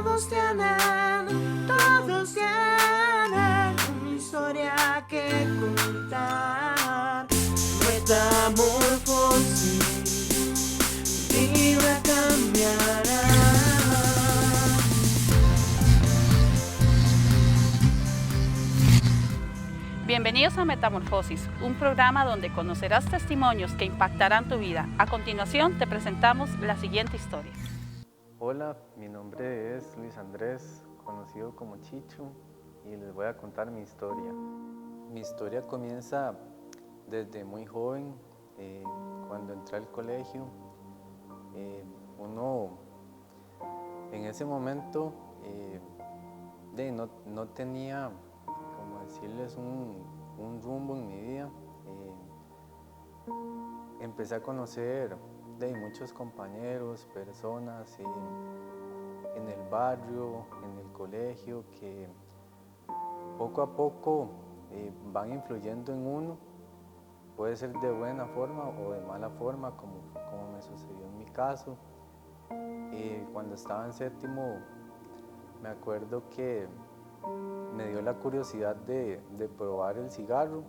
todos tienen una historia que contar. Metamorfosis, vida cambiará. Bienvenidos a Metamorfosis, un programa donde conocerás testimonios que impactarán tu vida. A continuación te presentamos la siguiente historia. Hola, mi nombre es Luis Andrés, conocido como Chicho, y les voy a contar mi historia. Mi historia comienza desde muy joven, cuando entré al colegio. Uno en ese momento no tenía, como decirles, un rumbo en mi vida. Empecé a conocer muchos compañeros, personas en el barrio, en el colegio, que poco a poco van influyendo en uno. Puede ser de buena forma o de mala forma, como me sucedió en mi caso. Cuando estaba en séptimo, me acuerdo que me dio la curiosidad de probar el cigarro.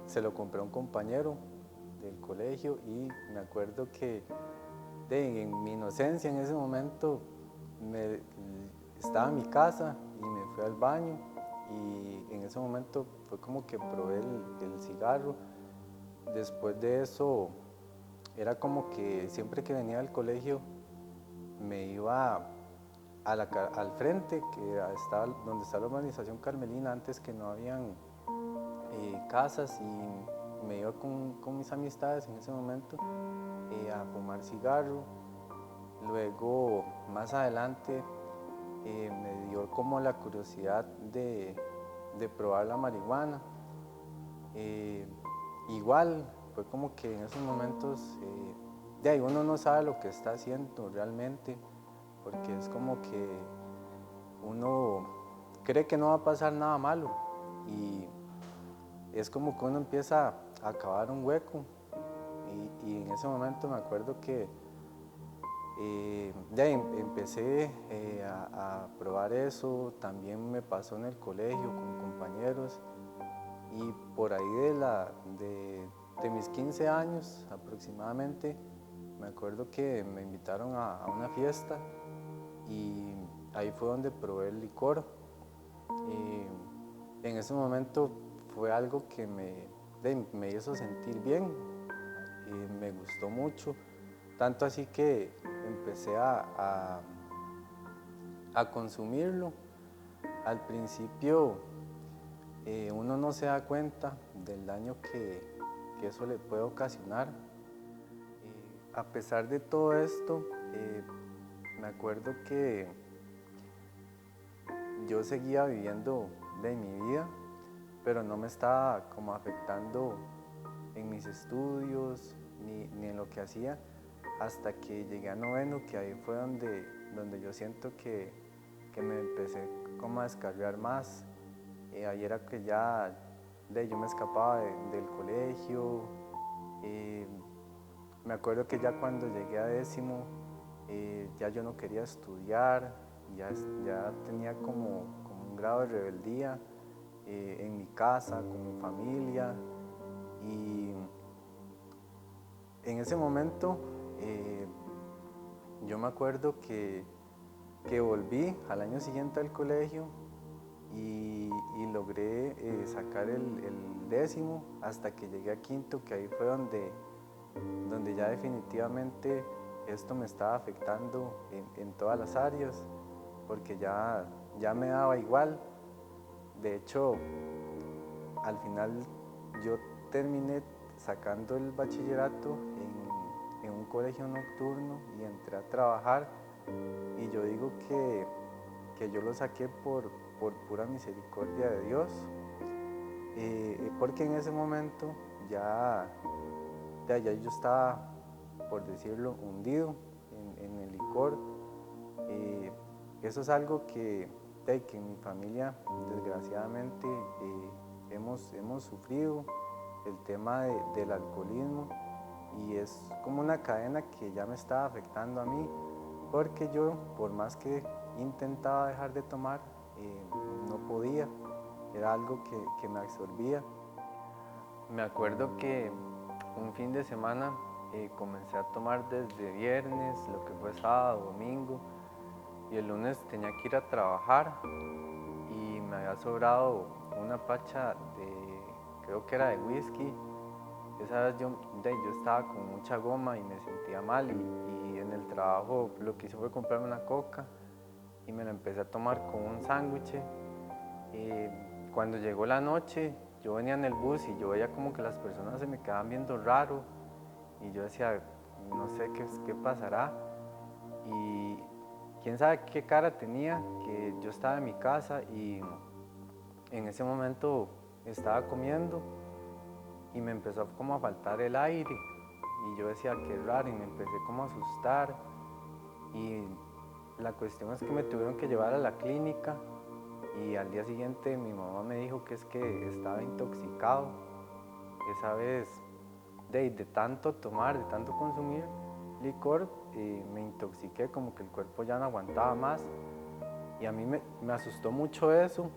Se lo compré a un compañero del colegio y me acuerdo que en mi inocencia en ese momento estaba en mi casa y me fui al baño, y en ese momento fue como que probé el cigarro. Después de eso era como que siempre que venía al colegio me iba al frente, que estaba donde está la urbanización Carmelina, antes que no habían casas, y me iba con mis amistades en ese momento a fumar cigarro. Luego, más adelante, me dio como la curiosidad de probar la marihuana. Igual, fue como que en esos momentos, de ahí uno no sabe lo que está haciendo realmente, porque es como que uno cree que no va a pasar nada malo, y es como que uno empieza a cavar un hueco. Y en ese momento me acuerdo que empecé a probar eso. También me pasó en el colegio con compañeros, y por ahí de mis 15 años aproximadamente, me acuerdo que me invitaron a una fiesta, y ahí fue donde probé el licor. En ese momento fue algo que me hizo sentir bien, y me gustó mucho, tanto así que empecé a consumirlo. Al principio uno no se da cuenta del daño que eso le puede ocasionar. A pesar de todo esto, me acuerdo que yo seguía viviendo de mi vida, pero no me estaba como afectando en mis estudios ni en lo que hacía, hasta que llegué a noveno, que ahí fue donde yo siento que me empecé como a descarriar más. Ahí era que ya yo me escapaba del colegio. Me acuerdo que ya cuando llegué a décimo, ya yo no quería estudiar, ya tenía como un grado de rebeldía en mi casa, con mi familia. Y en ese momento yo me acuerdo que volví al año siguiente al colegio, y logré sacar el décimo, hasta que llegué a quinto, que ahí fue donde ya definitivamente esto me estaba afectando en todas las áreas, porque ya me daba igual. De hecho, al final yo terminé sacando el bachillerato en un colegio nocturno, y entré a trabajar, y yo digo que yo lo saqué por pura misericordia de Dios, porque en ese momento ya yo estaba, por decirlo, hundido en el licor. Eso es algo que en mi familia desgraciadamente hemos sufrido, el tema del alcoholismo, y es como una cadena que ya me estaba afectando a mí. porque yo, por más que intentaba dejar de tomar, no podía, era algo que me absorbía. Me acuerdo que un fin de semana comencé a tomar desde viernes, lo que fue sábado, domingo, y el lunes tenía que ir a trabajar y me había sobrado una pacha de, creo que era de whisky. Esa vez yo estaba con mucha goma y me sentía mal y en el trabajo lo que hice fue comprarme una coca y me la empecé a tomar con un sándwich. Cuando llegó la noche, yo venía en el bus y yo veía como que las personas se me quedaban viendo raro y yo decía, no sé qué pasará. Y quién sabe qué cara tenía, que yo estaba en mi casa y en ese momento estaba comiendo y me empezó como a faltar el aire y yo decía, qué raro, y me empecé como a asustar y la cuestión es que me tuvieron que llevar a la clínica y al día siguiente mi mamá me dijo que es que estaba intoxicado. Esa vez de tanto tomar, de tanto consumir licor, me intoxiqué, como que el cuerpo ya no aguantaba más y a mí me asustó mucho eso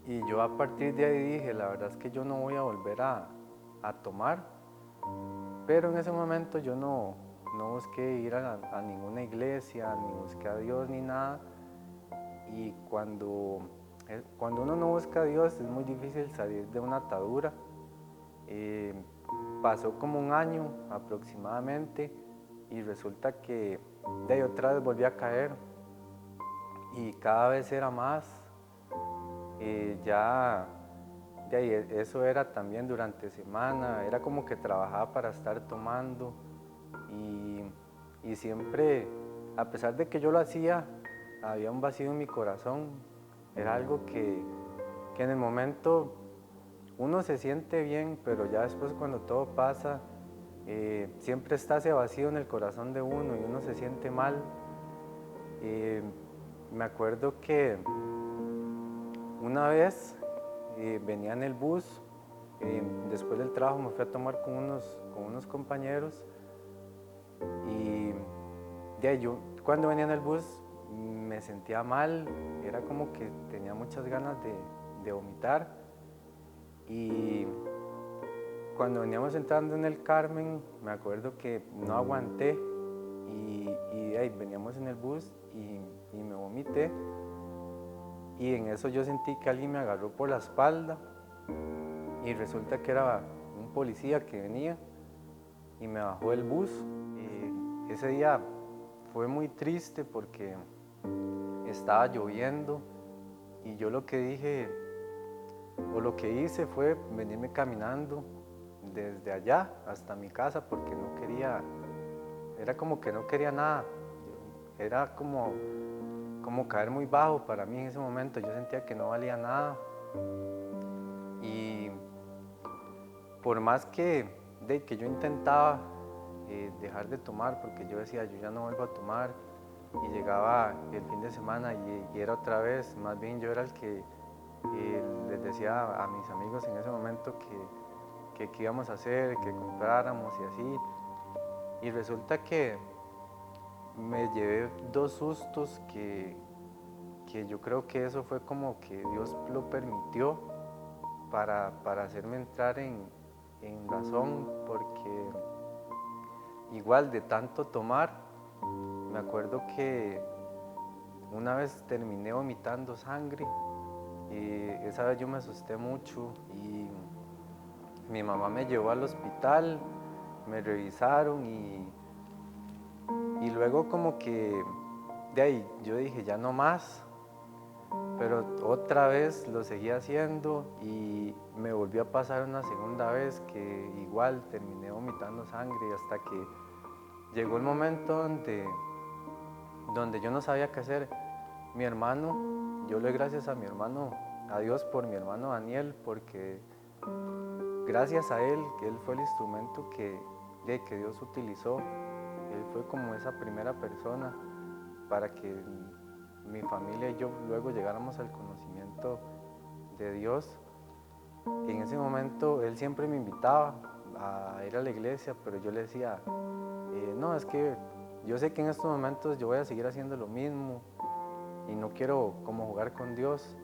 y yo a partir de ahí dije, la verdad es que yo no voy a volver a tomar, pero en ese momento yo no busqué ir a ninguna iglesia, ni busqué a Dios ni nada. Y cuando uno no busca a Dios es muy difícil salir de una atadura. Pasó como un año aproximadamente y resulta que de ahí otra vez volví a caer y cada vez era más. Ya de ahí, eso era también durante semana, era como que trabajaba para estar tomando y siempre, a pesar de que yo lo hacía, había un vacío en mi corazón. Era algo que en el momento uno se siente bien, pero ya después cuando todo pasa, siempre está ese vacío en el corazón de uno y uno se siente mal. Me acuerdo que una vez venía en el bus, después del trabajo me fui a tomar con unos compañeros y ya yo cuando venía en el bus me sentía mal, era como que tenía muchas ganas de vomitar y cuando veníamos entrando en el Carmen me acuerdo que no aguanté y ahí veníamos en el bus y me vomité y en eso yo sentí que alguien me agarró por la espalda y resulta que era un policía que venía y me bajó del bus. Ese día fue muy triste porque estaba lloviendo y yo lo que dije o lo que hice fue venirme caminando desde allá hasta mi casa porque no quería, era como que no quería nada, era como caer muy bajo para mí en ese momento, yo sentía que no valía nada y por más que yo intentaba dejar de tomar porque yo decía yo ya no vuelvo a tomar y llegaba el fin de semana y era otra vez, más bien yo era el que les decía a mis amigos en ese momento que íbamos a hacer, que compráramos y así y resulta que me llevé 2 sustos que yo creo que eso fue como que Dios lo permitió para hacerme entrar en razón, porque igual de tanto tomar, me acuerdo que una vez terminé vomitando sangre y esa vez yo me asusté mucho y mi mamá me llevó al hospital, me revisaron y luego como que de ahí yo dije ya no más, pero otra vez lo seguí haciendo y me volvió a pasar una segunda vez que igual terminé vomitando sangre hasta que llegó el momento donde yo no sabía qué hacer. Mi hermano, yo le doy gracias a mi hermano, a Dios por mi hermano Daniel, porque gracias a él fue el instrumento que Dios utilizó. Él fue como esa primera persona para que mi familia y yo luego llegáramos al conocimiento de Dios. En ese momento él siempre me invitaba a ir a la iglesia, pero yo le decía, no, es que yo sé que en estos momentos yo voy a seguir haciendo lo mismo y no quiero como jugar con Dios.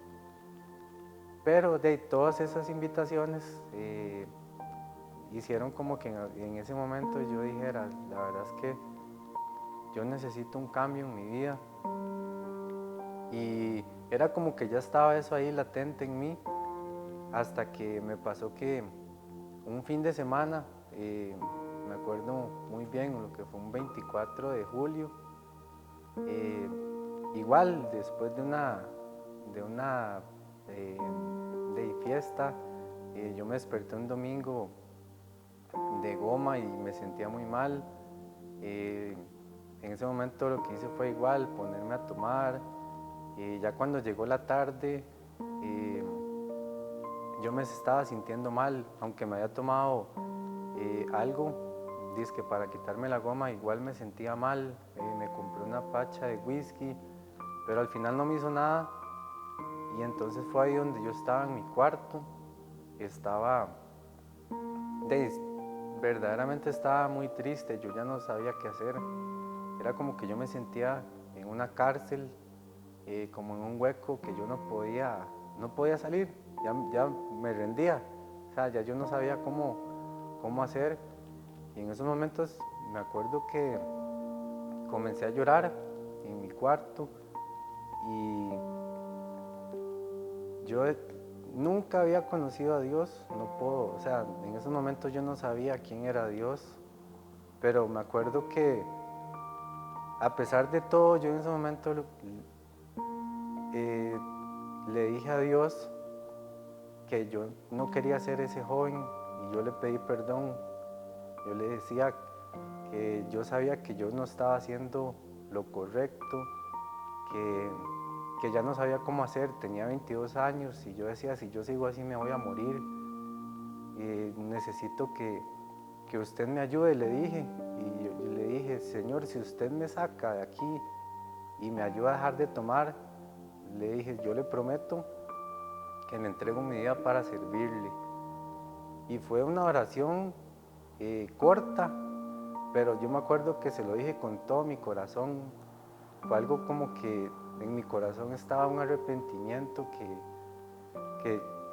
Pero de todas esas invitaciones hicieron como que en ese momento yo dijera, la verdad es que yo necesito un cambio en mi vida. Y era como que ya estaba eso ahí latente en mí, hasta que me pasó que un fin de semana, me acuerdo muy bien, lo que fue un 24 de julio, igual después de una de fiesta, yo me desperté un domingo de goma y me sentía muy mal. En ese momento lo que hice fue igual, ponerme a tomar. Ya cuando llegó la tarde, yo me estaba sintiendo mal, aunque me había tomado algo, dizque para quitarme la goma, igual me sentía mal. Me compré una pacha de whisky, pero al final no me hizo nada. Y entonces fue ahí donde yo estaba en mi cuarto, verdaderamente estaba muy triste, yo ya no sabía qué hacer. Era como que yo me sentía en una cárcel, como en un hueco que yo no podía salir, ya me rendía, o sea, ya yo no sabía cómo hacer. Y en esos momentos me acuerdo que comencé a llorar en mi cuarto y yo nunca había conocido a Dios, o sea, en esos momentos yo no sabía quién era Dios, pero me acuerdo que a pesar de todo, yo en ese momento le dije a Dios que yo no quería ser ese joven y yo le pedí perdón. Yo le decía que yo sabía que yo no estaba haciendo lo correcto, que ya no sabía cómo hacer, tenía 22 años y yo decía, si yo sigo así me voy a morir, necesito que usted me ayude, le dije. Y yo le dije, Señor, si usted me saca de aquí y me ayuda a dejar de tomar, le dije, yo le prometo que me entrego mi vida para servirle. Y fue una oración corta, pero yo me acuerdo que se lo dije con todo mi corazón. Fue algo como que en mi corazón estaba un arrepentimiento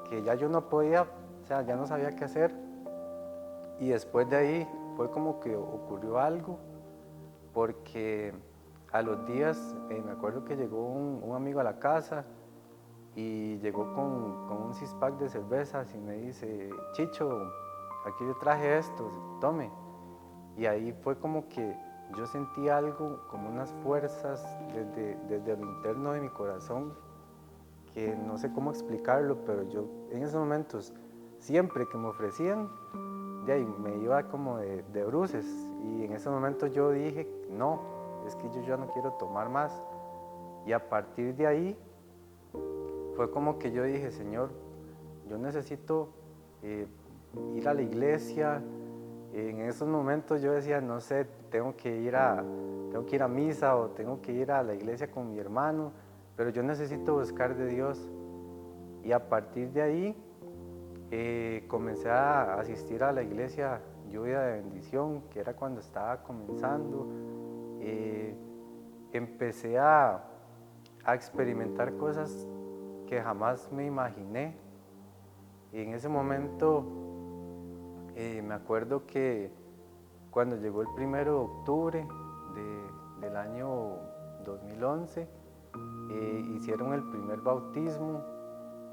que ya yo no podía, o sea, ya no sabía qué hacer. Y después de ahí fue como que ocurrió algo, porque a los días me acuerdo que llegó un amigo a la casa y llegó con un six-pack de cervezas y me dice, Chicho, aquí le traje esto, tome. Y ahí fue como que yo sentí algo, como unas fuerzas desde lo interno de mi corazón, que no sé cómo explicarlo, pero yo en esos momentos, siempre que me ofrecían, de ahí me iba como de bruces. Y en ese momento yo dije, no, es que yo ya no quiero tomar más. Y a partir de ahí fue como que yo dije, Señor, yo necesito ir a la iglesia. En esos momentos yo decía, no sé, tengo que ir a misa o tengo que ir a la iglesia con mi hermano, pero yo necesito buscar de Dios. Y a partir de ahí comencé a asistir a la iglesia Lluvia de Bendición, que era cuando estaba comenzando. Empecé a experimentar cosas que jamás me imaginé. Y en ese momento me acuerdo que cuando llegó el 1 de octubre del año 2011, hicieron el primer bautismo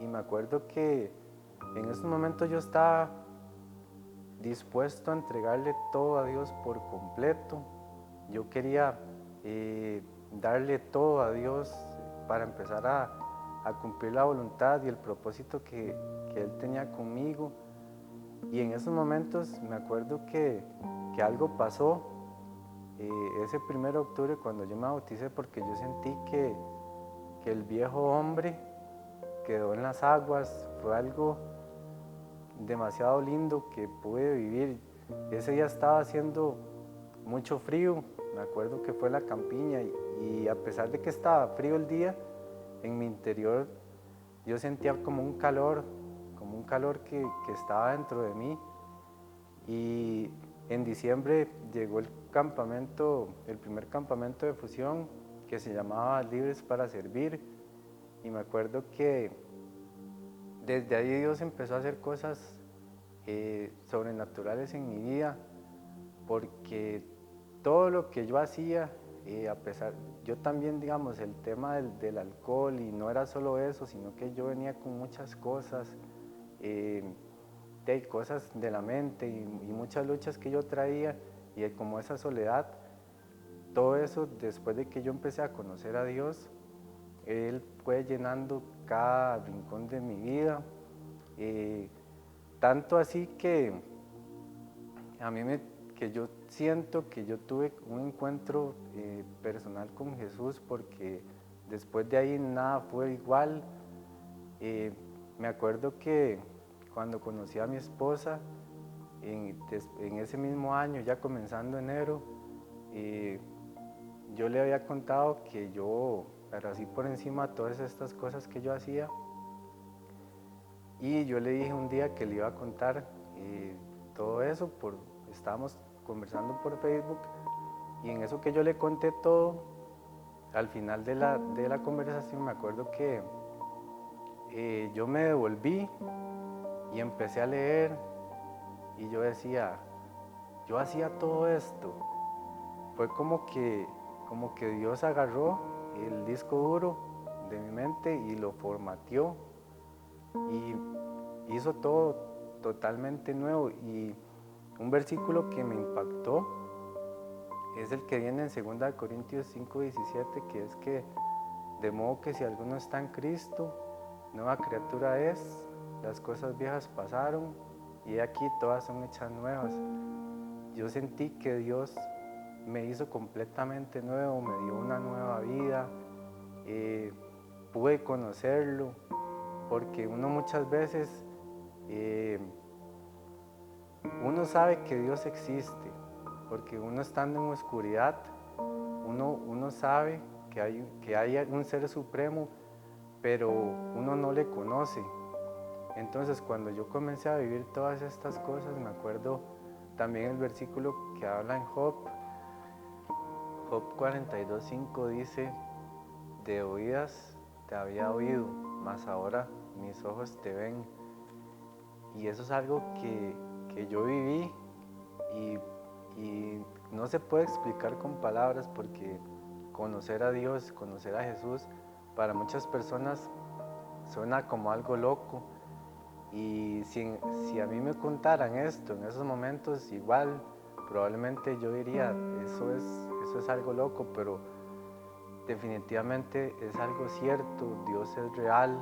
y me acuerdo que en ese momento yo estaba dispuesto a entregarle todo a Dios por completo. Yo quería darle todo a Dios para empezar a cumplir la voluntad y el propósito que Él tenía conmigo. Y en esos momentos me acuerdo que algo pasó ese 1 de octubre cuando yo me bauticé, porque yo sentí que el viejo hombre quedó en las aguas. Fue algo demasiado lindo que pude vivir. Ese día estaba haciendo mucho frío, me acuerdo que fue la campiña y a pesar de que estaba frío el día, en mi interior yo sentía como un calor que estaba dentro de mí. Y en diciembre llegó campamento, el primer campamento de fusión que se llamaba Libres para Servir, y me acuerdo que desde ahí Dios empezó a hacer cosas sobrenaturales en mi vida, porque todo lo que yo hacía, a pesar, yo también, digamos, el tema del alcohol, y no era solo eso, sino que yo venía con muchas cosas, de cosas de la mente y muchas luchas que yo traía, y como esa soledad, todo eso, después de que yo empecé a conocer a Dios, Él fue llenando cada rincón de mi vida, tanto así que que yo siento que yo tuve un encuentro personal con Jesús, porque después de ahí nada fue igual. Me acuerdo que cuando conocí a mi esposa, en ese mismo año, ya comenzando enero, yo le había contado que yo, pero así por encima, todas estas cosas que yo hacía, y yo le dije un día que le iba a contar todo eso, estábamos conversando por Facebook, y en eso que yo le conté todo, al final de la conversación me acuerdo que yo me devolví y empecé a leer, y yo decía, yo hacía todo esto. Fue como que Dios agarró el disco duro de mi mente y lo formateó, y hizo todo totalmente nuevo. Y un versículo que me impactó es el que viene en 2 Corintios 5:17, que es que de modo que si alguno está en Cristo, nueva criatura es, las cosas viejas pasaron y aquí todas son hechas nuevas. Yo sentí que Dios me hizo completamente nuevo, me dio una nueva vida, pude conocerlo, porque uno muchas veces, uno sabe que Dios existe, porque uno estando en oscuridad, uno sabe que hay un ser supremo, pero uno no le conoce. Entonces cuando yo comencé a vivir todas estas cosas, me acuerdo también el versículo que habla en Job 42:5 dice, de oídas te había oído, mas ahora mis ojos te ven. Y eso es algo que yo viví, y no se puede explicar con palabras, porque conocer a Dios, conocer a Jesús, para muchas personas suena como algo loco. Y si a mí me contaran esto en esos momentos, igual probablemente yo diría, eso es algo loco, pero definitivamente es algo cierto. Dios es real,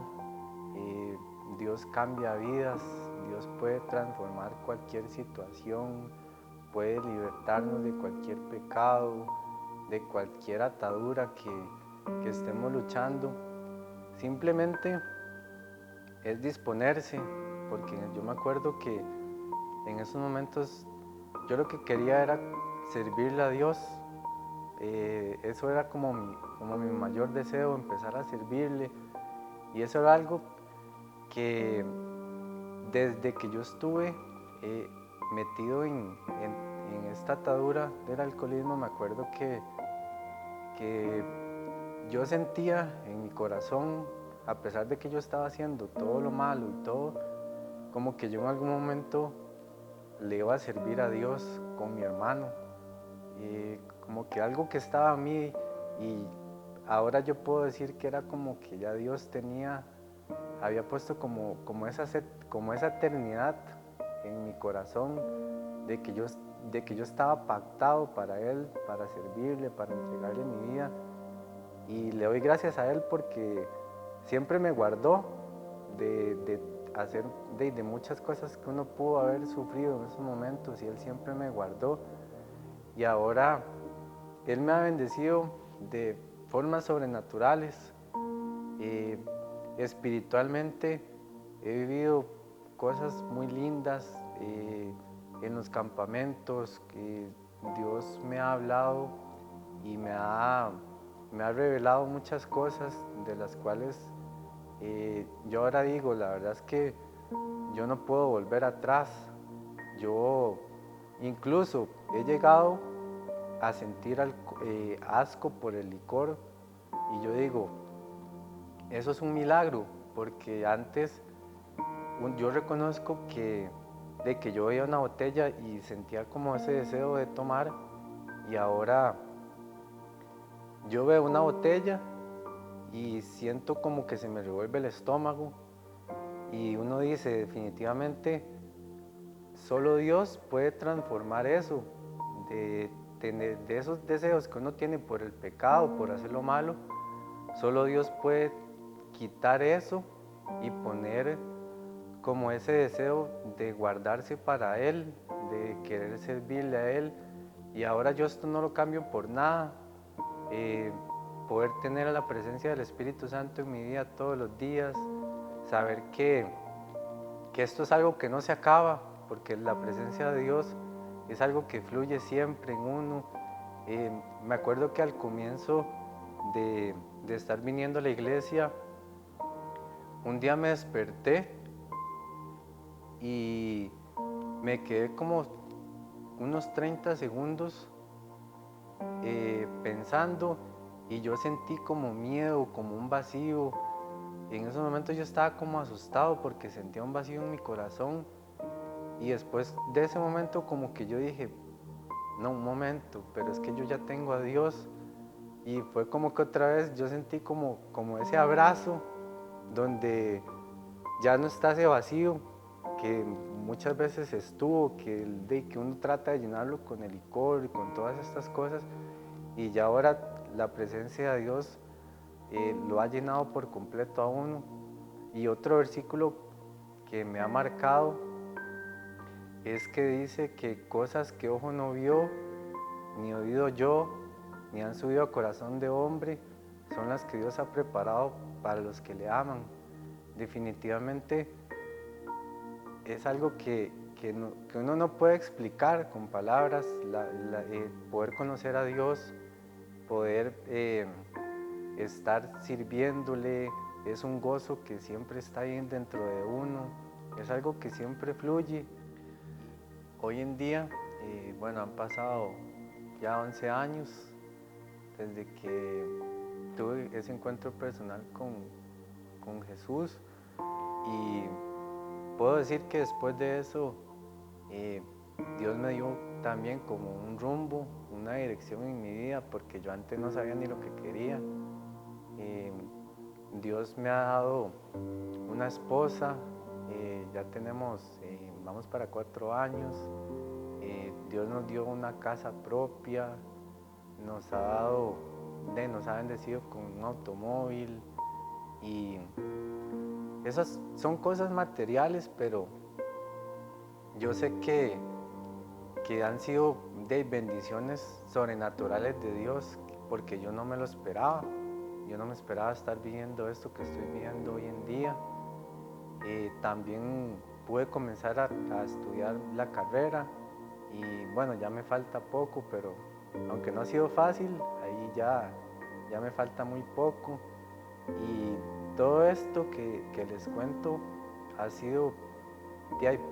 Dios cambia vidas, Dios puede transformar cualquier situación, puede libertarnos de cualquier pecado, de cualquier atadura que estemos luchando. Simplemente es disponerse, porque yo me acuerdo que en esos momentos yo lo que quería era servirle a Dios. Eso era como mi mayor deseo, empezar a servirle, y eso era algo que desde que yo estuve metido en esta atadura del alcoholismo, me acuerdo que yo sentía en mi corazón, a pesar de que yo estaba haciendo todo lo malo y todo, como que yo en algún momento le iba a servir a Dios con mi hermano, como que algo que estaba a mí, y ahora yo puedo decir que era como que ya Dios había puesto como esa eternidad en mi corazón, de que yo estaba pactado para Él, para servirle, para entregarle mi vida, y le doy gracias a Él porque siempre me guardó de muchas cosas que uno pudo haber sufrido en esos momentos, y Él siempre me guardó, y ahora Él me ha bendecido de formas sobrenaturales. Espiritualmente he vivido cosas muy lindas en los campamentos, que Dios me ha hablado y me ha revelado muchas cosas de las cuales yo ahora digo, la verdad es que yo no puedo volver atrás. Yo incluso he llegado a sentir asco por el licor. Y yo digo, eso es un milagro, porque antes yo reconozco de que yo veía una botella y sentía como ese deseo de tomar, y ahora yo veo una botella y siento como que se me revuelve el estómago, y uno dice, definitivamente solo Dios puede transformar eso, de esos deseos que uno tiene por el pecado, por hacer lo malo. Solo Dios puede quitar eso y poner como ese deseo de guardarse para Él, de querer servirle a Él. Y ahora yo esto no lo cambio por nada. Poder tener la presencia del Espíritu Santo en mi vida todos los días, saber que esto es algo que no se acaba, porque la presencia de Dios es algo que fluye siempre en uno. Me acuerdo que al comienzo de estar viniendo a la iglesia, un día me desperté y me quedé como unos 30 segundos pensando, y yo sentí como miedo, como un vacío. En esos momentos yo estaba como asustado porque sentía un vacío en mi corazón, y después de ese momento como que yo dije, no, un momento, pero es que yo ya tengo a Dios. Y fue como que otra vez yo sentí como ese abrazo donde ya no está ese vacío que muchas veces estuvo, que uno trata de llenarlo con el licor y con todas estas cosas, y ya ahora la presencia de Dios lo ha llenado por completo a uno. Y otro versículo que me ha marcado es que dice que cosas que ojo no vio, ni oído yo, ni han subido a corazón de hombre, son las que Dios ha preparado para los que le aman. Definitivamente es algo que uno no puede explicar con palabras. Poder conocer a Dios, poder estar sirviéndole, es un gozo que siempre está ahí dentro de uno, es algo que siempre fluye. Hoy en día, bueno, han pasado ya 11 años desde que tuve ese encuentro personal con Jesús, y puedo decir que después de eso Dios me dio también como un rumbo, una dirección en mi vida, porque yo antes no sabía ni lo que quería. Dios me ha dado una esposa, ya tenemos, vamos para 4 años. Dios nos dio una casa propia, nos ha bendecido con un automóvil, y esas son cosas materiales, pero yo sé que han sido de bendiciones sobrenaturales de Dios, porque yo no me lo esperaba. Yo no me esperaba estar viviendo esto que estoy viviendo hoy en día. También pude comenzar a estudiar la carrera, y bueno, ya me falta poco, pero aunque no ha sido fácil, ahí ya me falta muy poco. Y todo esto que les cuento ha sido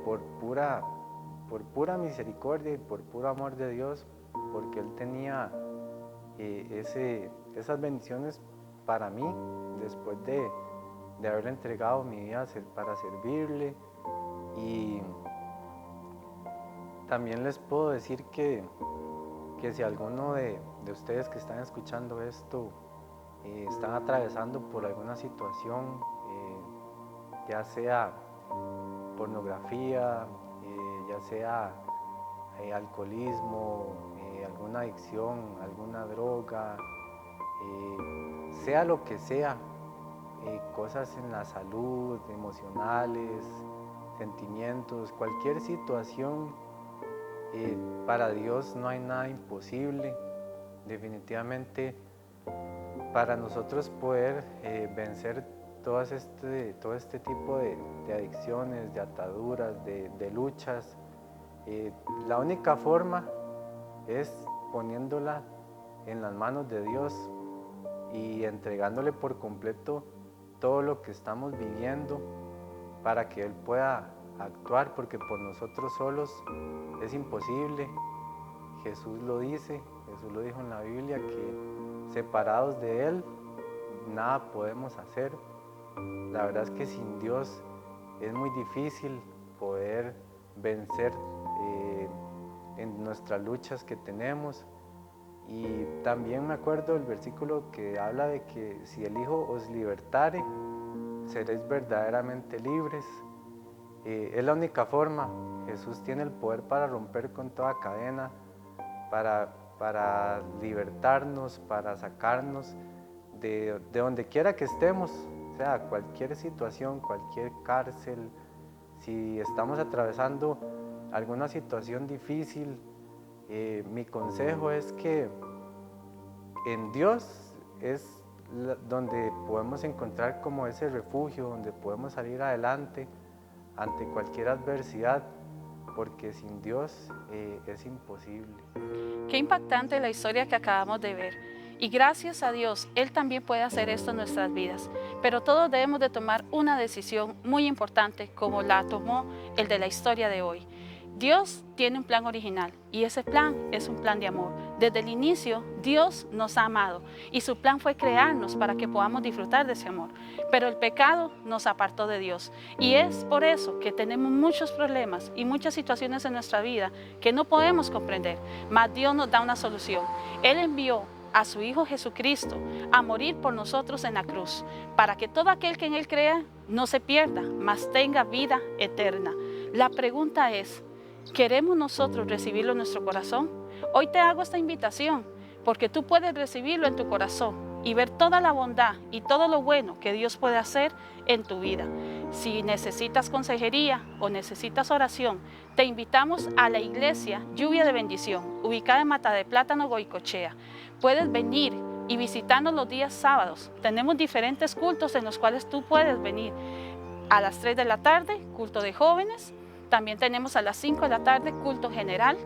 por pura misericordia y por puro amor de Dios, porque Él tenía esas bendiciones para mí después de haberle entregado mi vida para servirle. Y también les puedo decir que si alguno de ustedes que están escuchando esto están atravesando por alguna situación, ya sea pornografía, ya sea alcoholismo, alguna adicción, alguna droga, sea lo que sea, cosas en la salud, emocionales, sentimientos, cualquier situación, para Dios no hay nada imposible. Definitivamente, para nosotros poder vencer todo este tipo de adicciones, de ataduras, de luchas, la única forma es poniéndola en las manos de Dios y entregándole por completo todo lo que estamos viviendo, para que Él pueda actuar, porque por nosotros solos es imposible. Jesús lo dice, Jesús lo dijo en la Biblia, que separados de Él, nada podemos hacer. La verdad es que sin Dios es muy difícil poder vencer en nuestras luchas que tenemos. Y también me acuerdo del versículo que habla de que si el Hijo os libertare, seréis verdaderamente libres. Es la única forma. Jesús tiene el poder para romper con toda cadena, para libertarnos, para sacarnos de donde quiera que estemos, o sea, cualquier situación, cualquier cárcel. Si estamos atravesando alguna situación difícil, mi consejo es que en Dios es donde podemos encontrar como ese refugio, donde podemos salir adelante ante cualquier adversidad, porque sin Dios es imposible. Qué impactante la historia que acabamos de ver. Y gracias a Dios, Él también puede hacer esto en nuestras vidas. Pero todos debemos de tomar una decisión muy importante, como la tomó el de la historia de hoy. Dios tiene un plan original y ese plan es un plan de amor. Desde el inicio, Dios nos ha amado y su plan fue crearnos para que podamos disfrutar de ese amor. Pero el pecado nos apartó de Dios y es por eso que tenemos muchos problemas y muchas situaciones en nuestra vida que no podemos comprender. Mas Dios nos da una solución. Él envió a su Hijo Jesucristo a morir por nosotros en la cruz, para que todo aquel que en Él crea no se pierda, mas tenga vida eterna. La pregunta es, ¿queremos nosotros recibirlo en nuestro corazón? Hoy te hago esta invitación, porque tú puedes recibirlo en tu corazón y ver toda la bondad y todo lo bueno que Dios puede hacer en tu vida. Si necesitas consejería o necesitas oración, te invitamos a la iglesia Lluvia de Bendición, ubicada en Mata de Plátano, Goicoechea. Puedes venir y visitarnos los días sábados. Tenemos diferentes cultos en los cuales tú puedes venir. A las 3 de la tarde, culto de jóvenes. También tenemos a las 5 de la tarde, culto general.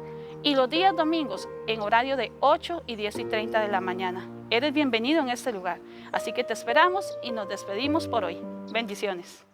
Y los días domingos, en horario de 8 y 10 y 30 de la mañana. Eres bienvenido en este lugar. Así que te esperamos y nos despedimos por hoy. Bendiciones.